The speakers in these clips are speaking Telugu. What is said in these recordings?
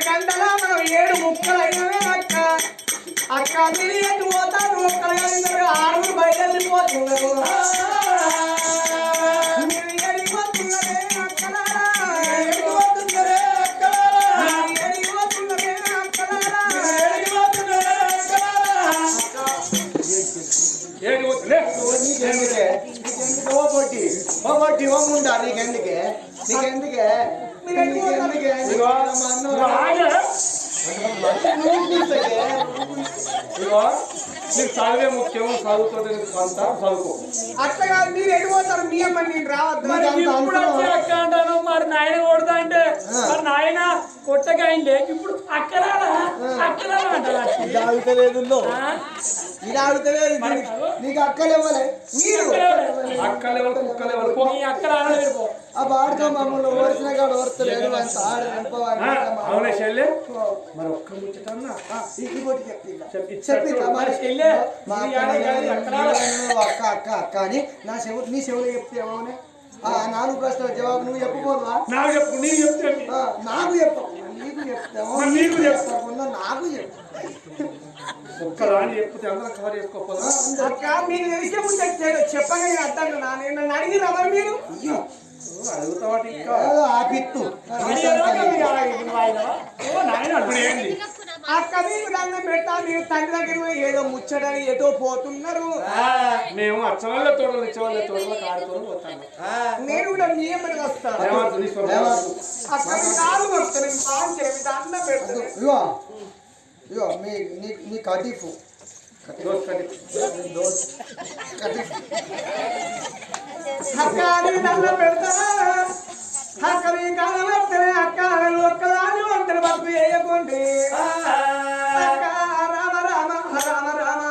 కండలా మనం 7 ముక్కలైనా అక్క అక్క మీరు ఎటు పోతారు ఒక్కరు 6 బయలుదేరిపోతున్నారు మీరు ఎడిపోతున్నదే అక్కలారా ఎడిపోతున్నదే అక్కలారా ఎడిపోతున్నదే అక్కలారా ఎడిపోతున్నదే అక్కలారా ఎడిపోతులే నీకెందుకే ఓ పొట్టి ఓ ముండా నీకెందుకే నీకెందుకే నీకెందుకే నీకు చదివే ముఖ్యం చదువుతో చదువుకో అట్టగా మీరు ఎడిపోతారు మీ అమ్మ నేను రావద్దు అక్క అంటాను మరి నాయన కొడతా అంటే మరి నాయన కొట్టగాయండి ఇప్పుడు అక్కరాలా ఆగుతలేదు ఇది ఆగుతలేదు నీకు అక్కలేవ్వలే మీరు అక్కలేవలు కుక్కలేవలు ఆ బాడుకో మమ్మల్ని ఓడిసిన కాడు ఓర్తలేదు అవునే చెల్లె మరి ఒక్క ముచ్చటన్నా అక్క అక్క అక్క అని నా చెవు నీ చెవులు చెప్తే ఏమవునే 4 ప్రశ్నల జవాబు నువ్వు చెప్పబోదువా నాకు చెప్పు నీకు చెప్తే నాకు చెప్పు నీకు చెప్తావు నీకు చెప్తాకుండా నాకు చెప్పు ఒక్కదాన్ని చెప్తే అందరం కవర్ చేసుకోకపోదా అక్క మీరు తెలిసే ముందు చెప్పగా నేను అర్థం నన్ను అడిగిరా మరి మీరు అడుగుతావాటి ఇంకా ఆపిత్తు అక్క మీకు దండం పెడతా మీరు తండ్రి దగ్గర ఏదో ముచ్చడని ఏదో పోతున్నారు మేము అచ్చవాళ్ళ తోటలు ఇచ్చేవాళ్ళ తోటలో కాడుకొని పోతాను నేను కూడా మీ ఏమని వస్తాను అక్క కాదు వస్తాను బాగుంటుంది దండం పెడతాను ఇగో నీ కటిఫు అక్క దండం పెడతా అక్క మీ కాలం వస్తానే అక్క ఒక్కదాని వంటలు బతుకు వేయకండి అక్క రామ రామ రామ రామ రామ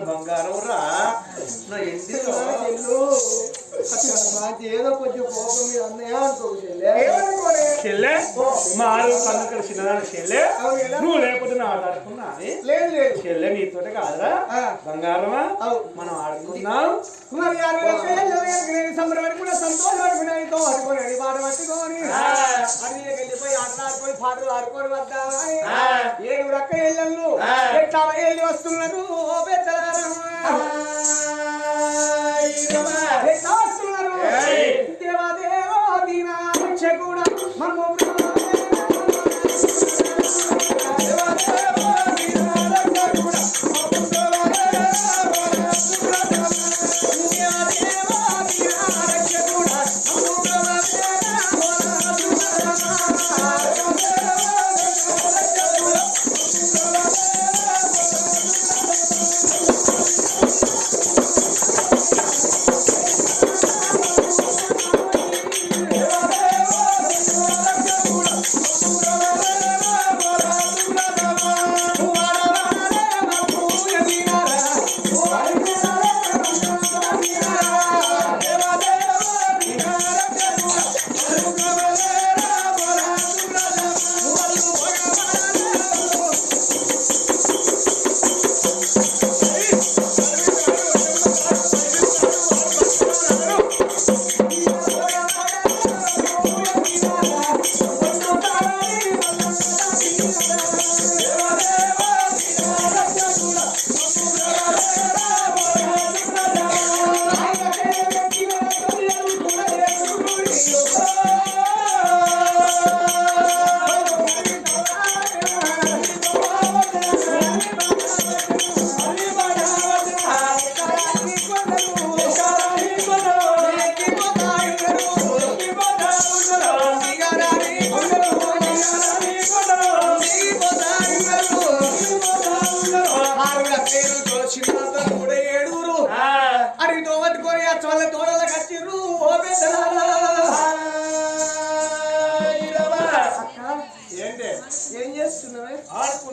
బంగారం రా నా ఏదో కొంచెం కోపం మీద అన్నయ్య మారు కన్ను చిన్నదాని చెల్లె నువ్వు లేకపోతే నా ఆడుకున్నా లేదు చెల్లె నీతోటే కాదురా బంగారమా మనం ఆడుకున్నాం సంతోషపడుకున్నాతో పట్టుకొని పాట పట్టుకొని వెళ్ళిపోయి ఆటలాడుకొని పాటలు ఆడుకొని వద్దామా 7 రక్క ఇళ్ళు ఎట్లా వెళ్ళి వస్తున్నారు వస్తున్నారు దేవాదేవో దీనా కూడా మమ్మ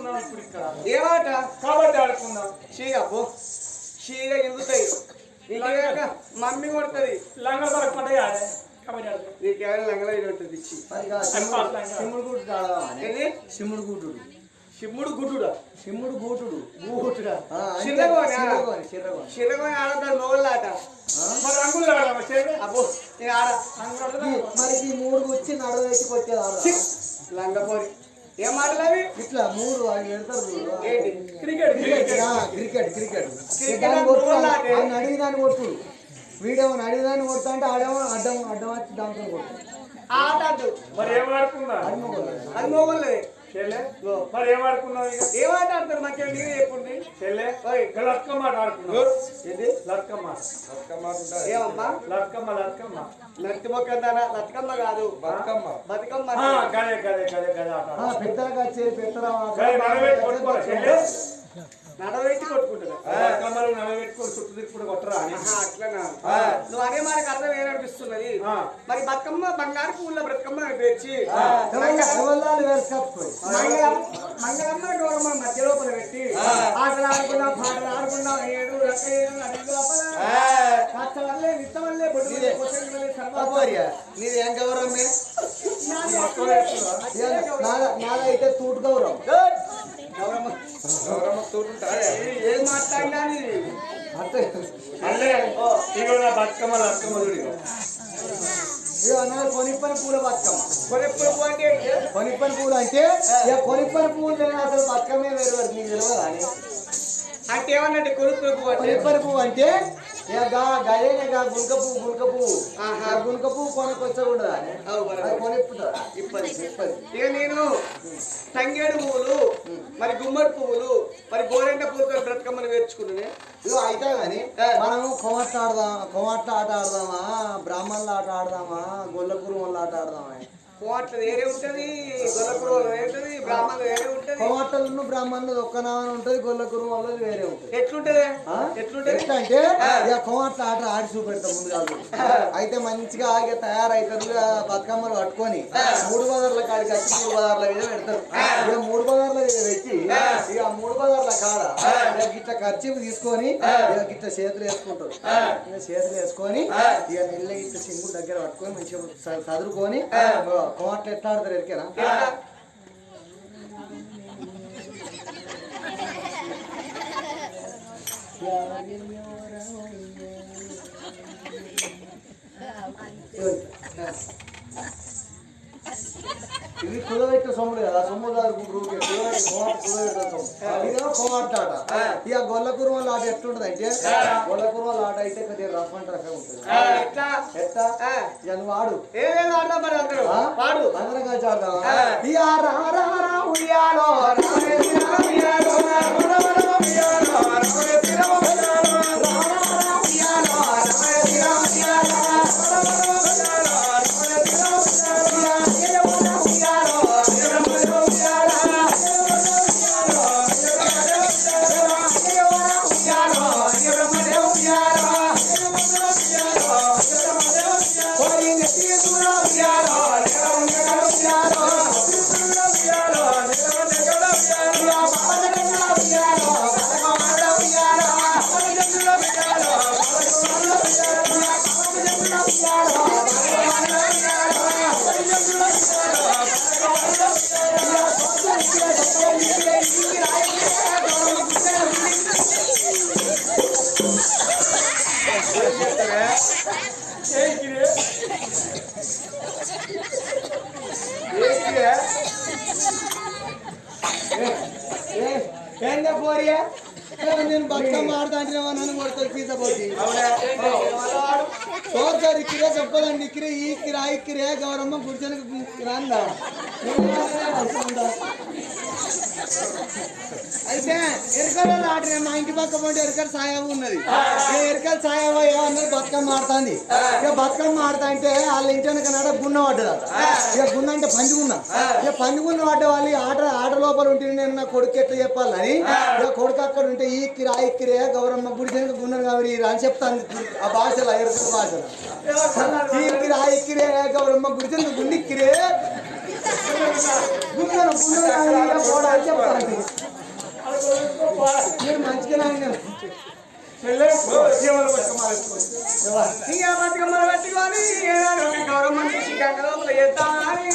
ఆడుకుందాం ఇప్పుడు ఇక్కడ. ఏమాట కబడ్డీ ఆడుకుందాం. చీగ పో చీగ ఎందుతాయి నీకేక మమ్మీ కొడుతుంది లంగ దొరకమంటే ఆడే కబడ్డీ ఆడుకో. నీకేమైనా లంగలో ఇది ఉంటుంది ఇచ్చి శిముడు గుట్టుడు ఆడదామా ఏంది శిముడు గుట్టుడు శిమ్ముడు గుడ్డుడా శిముడు గూటుడు గూటుడా ఆ, అంటే చిన్నగోని చిర్రగోని చిన్నగోని ఆడతాడు మొగలాట మరి రంగులు ఆడదామా చెల్లె? అబ్బో నేను ఆడ మరి ఈ మూడు వచ్చి నడవేసి కొట్టేది ఆడదామా? లంగపోరి ఏం మాటలు అవి ఇట్లా మూడు అవి పెడతారు చూడు. ఏంటి క్రికెట్ ఆ, క్రికెట్ క్రికెట్ క్రికెట్ దాన్ని కొట్టు అంటే ఆడే. ఆయన అడిగి దాన్ని కొట్టు వీడేమో అడిగి దాన్ని కొడతా అంటే ఆడేమో అడ్డం అడ్డం వచ్చి దాంతో కొట్టు ఆట అడ్డు మరి ఏం ఆడుకుందాం అది మొగలు. అది మొగలే చెల్లె? మరి ఏం ఆడుకుందాం ఇక? ఏం ఆట ఆడతారు మాకే నీవే చెప్పుండి చెల్లె ఓయ్. ఇక్కడ లక్కమ్మ ఆట ఆడుకుందాం. ఏంటి లక్కమ్మ ఏమమ్మా లక్కమ్మ లక్కమ్మ. నత్తి మొక్కదానా బతుకమ్మ కాదు బతుకమ్మ ఆ, గదే గదే గదే గదే ఆట ఆ, పెద్దగా వచ్చి పెద్దరా గదే నడవబెట్టి కొట్టుకోరా చెల్లె? నడవెట్టి కొట్టుకుంటున్నా లక్కమ్మలు నడవబెట్టుకొని చుట్టూ తిప్పుడు కొట్టరా అని. అట్లనా నువ్వు అదే మనకు అర్థం ఏమనిపిస్తున్నది ఆ. మరి బతుకమ్మ బంగారు పువ్వుల బతుకమ్మ పేర్చి ఎవరు వేసుకపోయి మంగళమ్మ గౌరమ్మ మధ్య లోపల పెట్టి ఆటలు ఆడుకున్నాం పాటలు ఆడుకున్నాం ఏడు రకం కాస్త వల్లే నిత్త వల్లే బొడ్డు వల్లే, పొట్టెలు వల్లే, సర్వ వల్లే. నీది ఏం గౌరవమే నాది నాదైతే తూటు గౌరవం గౌరమ్మ ఏం మాట్లాడినా నీది? అంటే అల్లే ఇగో నా బతుకమ్మ లక్కమ్మ చూడు ఇగో. కొనిప్పని పూల బతుకమ్మ కొనెప్పుడు పువ్వు అంటే ఏంటి? కొనిప్పని పూలు అంటే ఇక కొనిప్పని పూలు లేని అసలు బతుకమ్మే వేరు వరకు నీకు తెలియదు అని అంటే ఏమన్నట్టు కొనుక్కు పువ్వు అంటే కొనిప్పని పువ్వు అంటే ఇక గదేనే గుల్క పువ్వు ఆహా. ఆ గుల్క పువ్వు కొనుక్కొచ్చకూడదు అని అవు బరాబర్. అది కొనిప్పుతా ఇప్పది ఇక నేను తంగేడు పువ్వులు మరి గుమ్మడి పువ్వులు మరి గోరెంట పువ్వులతో బ్రతకమ్మని వేర్చుకున్నానే ఇదో అయితే కానీ మనము కోమట్ల ఆట ఆడదామా బ్రాహ్మణుల ఆట ఆడదామా గొల్లకూరు వాళ్ళ ఆట ఆడదామా కోట్ల వేరే ఉంటది గొల్లపురం వేరే ఉంటది బ్రాహ్మణులు వేరే ఉంటది కోమట్టలను బ్రాహ్మణులు ఒక్కనామని ఉంటది గొల్లకూరు వాళ్ళది వేరే ఉంటుంది ఎట్లుంటది ఆ? ఎట్లుంటది ఎట్లా అంటే ఇక కోమట్ల ఆట ఆడి చూపెడతాం ముందు కాదు అయితే మంచిగా ఆగే తయారైతారు ఇక బతుకమ్మలు పట్టుకొని 3 బజార్ల కాడికి వచ్చి 3 బజార్ల మీద పెడతారు ఇక 3 బజార్ల మీద పెట్టి ఇక 3 బజార్ల కాడ ఇక గిట్ట ఖర్చు తీసుకొని ఇక గిట్ట చేతులు వేసుకుంటారు ఇక చేతులు వేసుకొని ఇక మెల్ల గిట్ట సింగుడు దగ్గర పట్టుకొని మంచిగా చదువుకొని కోమట్లు ఎట్లా ఆడతారు ఎరికేనా ఇది కుదబెట్టే సొమ్ములు కదా సొమ్ము ఇదేమో కోమాట్లాట ఇక గొల్లకూరు వాళ్ళ ఆట ఎట్లుంటది అంటే గొల్లకూరు వాళ్ళ ఆట అయితే కొద్దిగా రఫ్ అండ్ రఫ్ ఉంటుంది ఎట్లా ఎట్లా ఇక నువ్వు ఆడు ఏమేమి ఆడదాం మరి అందరూ పాడు అందరం కలిసి ఆడదాం ఇక రా రా రా ఉయ్యాలో రామే తిరా ఉయ్యాలో రా రా రా ఉయ్యాలో రామే తిరా ఉయ్యాలో రా రా రా ఉయ్యాలో రామే తిరా ఉయ్యాలో రా రా రా ఉయ్యాలో రామే తిరా ఉయ్యాలో ఏందా పోరియా నేను బతుకమ్మ ఆడతా అంటే నన్ను కొడుతుంది పీజా పోటీ అవునా సార్ ఇక్కడే చెప్పదండి ఇక్కడే ఈ కిరా ఇక్కడే గౌరమ్మ గుడిచనకి రాందా అయితే ఎరకల ఆట మా ఇంటి పక్క పోటీ ఎరకల సాయవ ఉన్నది ఎరకల సాయవ ఏమన్నారు బతుకమ్మ ఆడుతుంది ఇక బతుకమ్మ ఆడుతా అంటే వాళ్ళ ఇంటి వెనక గున్న పడ్డదట ఇక గున్న అంటే పండుగున్న ఇక పండుగున్న పడ్డ వాళ్ళు ఆట లోపల ఉంటే నేను నా కొడుకు ఎట్లా చెప్పాలని ఇక కొడుకు అక్కడ ఉంటే ఈ కిరా ఇక్కిరే గౌరమ్మ గుడిచనకి గున్నారు కాబట్టి అని చెప్తాను ఆ భాషలో ఎరకల భాషలో ఈ కిరా ఇక్కిరే గౌరమ్మ గుడిచనకి గుండి ఇక్కిరే గుండెను గుండెను పోడా అని చెప్తాను మీరు మంచిగా ఇంకా బతుకమ్మ పెట్టుకొని గౌరమ్మ గంగలోపల చేద్దామని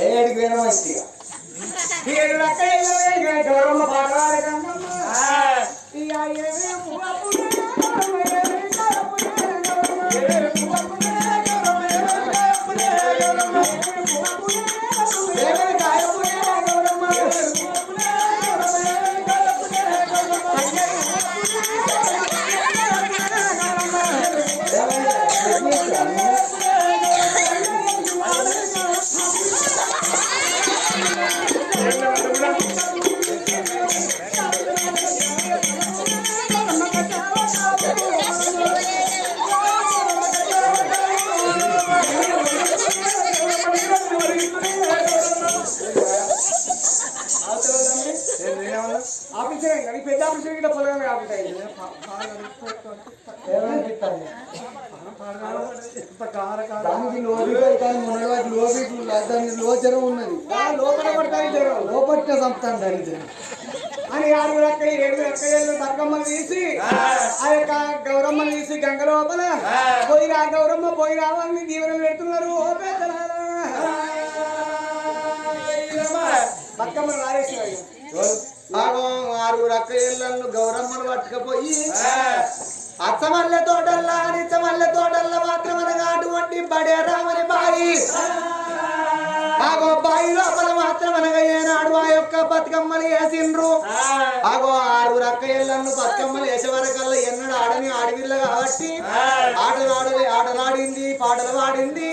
ఏడికి వేరే మంచిగా గౌరమ్మ పాటవాడే పెద్ద ఆఫీసర్ గిట్ట పొలగానే కాకుంటాయి దానికి దానికి లోచరం ఉన్నది లోపల పడతాయి లోపట్టే చంపుతాను దానికి జనం అని 6 అక్కడ 7 అక్కడ బతుకమ్మలు తీసి ఆ యొక్క గౌరమ్మను తీసి గంగ లోపల పోయి ఆ గౌరమ్మ పోయి రావాలని దీవెనలు పెడుతున్నారు ఓ పెద్దలారా బతుకమ్మను రారేసినారు 6 అక్కయ్యలను గౌరమ్మను పట్టుకపోయి అచ్చమల్లె తోటల్లా నిచ్చమల్లె తోటల్లా మాత్రం అనగా అటువంటి బడే రామని బాయి ఆగో బాయి లోపల మాత్రం అనగా ఏనాడు ఆ యొక్క బతుకమ్మలు వేసిండ్రు ఆగో 6 అక్కయ్యలను బతుకమ్మలు వేసే వరకల్లా ఎన్నడు ఆడని ఆడవిల్ల కాబట్టి ఆటలాడింది పాటలు పాడింది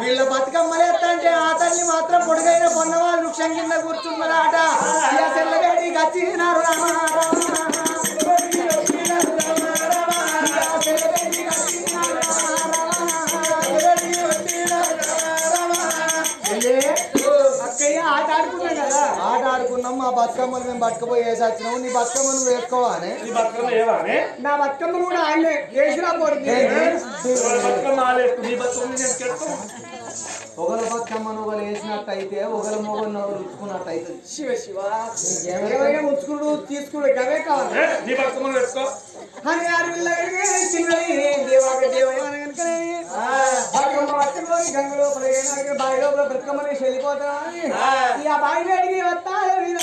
వీళ్ళ బతుకమ్మలు ఎత్తంటే ఆ తల్లి మాత్రం పొడుగైన పొన్నవాళ్ళు వృక్షం కింద కూర్చున్నారాట వేడి గచ్చినారు అక్కయ్య ఆట ఆడుకున్నాం కదా ఆట ఆడుకున్నాం మా బతుకమ్మలు మేము పట్టుకుపోయి వేసి వచ్చినాము నీ బతుకమ్మ నువ్వు వేసుకోవానే నా బతుకమ్మ కూడా ఆయనే వేసినా పోతుంది ఒకరు బతుకమ్మను ఒకరు వేసినట్టు అయితే ఒకరు మొగలు నవ్వులు ఉంచుకున్నట్టు అవుతుంది శివ శివ ఏమైనా ఉంచుకుడు తీసుకుడు గవే కావాలి అని చిన్నది దేవాక గంగ లోపల బావి లోపల బ్రతకమని వెళ్ళిపోతా ఇక బావి అడిగి వస్తాయి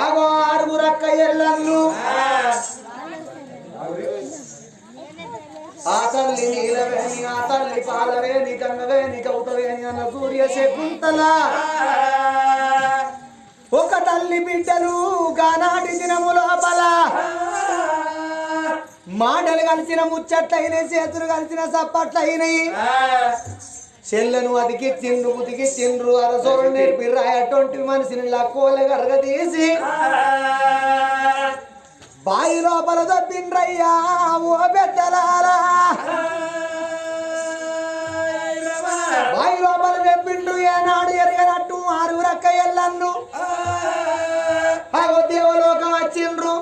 ఆగో 6 అక్కయ్యలను ఆ తల్లి నీలవేని ఆ తల్లి పాలవేని గంగవేని కౌతవేని అన్న సూర్య శకుంతల ఒక తల్లి బిడ్డలు గానాటి దినము లోపల మాటలు కలిసిన ముచ్చట్లయినాయి చేతులు కలిసిన చప్పట్లయినాయి చెల్లెను అతికిచ్చిండ్రు ఉతికిచ్చిండ్రు అరసోడు నేర్పి అటువంటి మనిషిని లక్కోలే గరగ తీసి బాయి లోపల దొబ్బిండ్రయ్యా ఓ పెద్దలారా బాయి లోపల దొబ్బిండ్రు ఏనాడు ఎరగనట్టు 6 అక్కయ్యలను అగో దేవలోకం వచ్చిండ్రు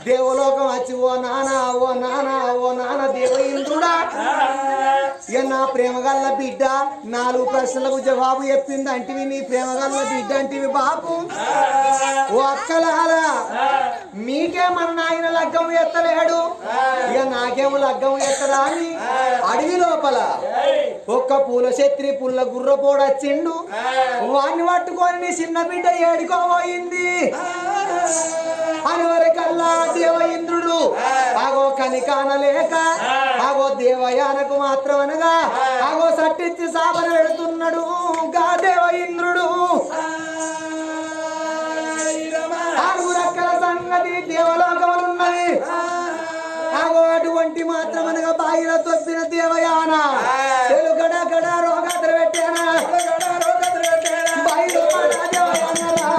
దేవలోకం వచ్చి ఓ నానా ఓ నానా ఓ నాన్న దేవ ఇంద్రుడా ఇక నా ప్రేమగల్ల బిడ్డ 4 ప్రశ్నలకు జవాబు చెప్పింది అంటివి నీ ప్రేమగల్ల బిడ్డ అంటివి బాబు. ఓ అక్కలారా మీకే మన నాయన లగ్గం ఎత్తలేడు, ఇక నాకేమో లగ్గం ఎత్తరా అని అడవి లోపల ఒక్క పూల చెత్రి పుల్ల గుర్రపోడొచ్చిండు. వాడిని పట్టుకొని నీ చిన్న బిడ్డ ఏడుకోబోయింది అని వరకల్లా దేవ ఇంద్రుడు ఆగో కనికానలేక ఆగో దేవయానకు మాత్రం అనగా ఆగో సట్టించి సాబన పెడుతున్నాడు గా దేవ ఇంద్రుడు. 6 రకాల సంగతి దేవలోకములున్నది. ఆగో అటువంటి మాత్రం అనగా బాయిల తొప్పిన దేవయాన తెలుగడ గడ రోగాత్ర పెట్టానా బాయిలో దేవయానరా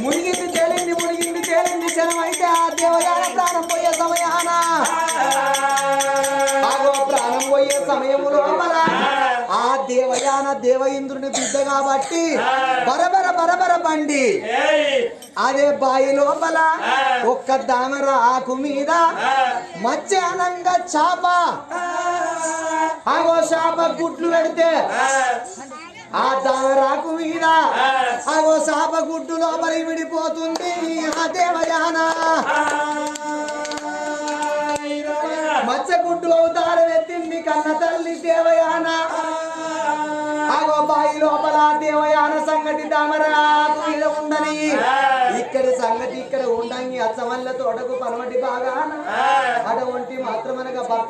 మునిగింది తేలింది క్షణం అయితే ఆ దేవయాన ప్రాణం పోయే సమయాన ఆగో ప్రాణం పోయే సమయము లోపల ఆ దేవయాన దేవ ఇంద్రుని బిడ్డ కాబట్టి బరబర బండి అదే బాయి లోపల ఒక్క దామర ఆకు మీద మధ్యాహ్నంగా చాప ఆగో చాప గుడ్లు పెడితే ఆ దామరాకు మీద ఆగో చాప గుడ్డు లోపల విడిపోతుంది ఆ దేవయాన. మత్స్యగుడ్డు అవతారం ఎత్తింది కన్న తల్లి దేవయాన. ఆగో బాయి లోపల దేవయాన సంగతి దామరాకు మీద ఉండని ఇక్కడి సంగతి ఇక్కడ ఉండంగి అచ్చమల్ల తోటకు పనమటి బాగా అటువంటి మాత్రమనగా భర్త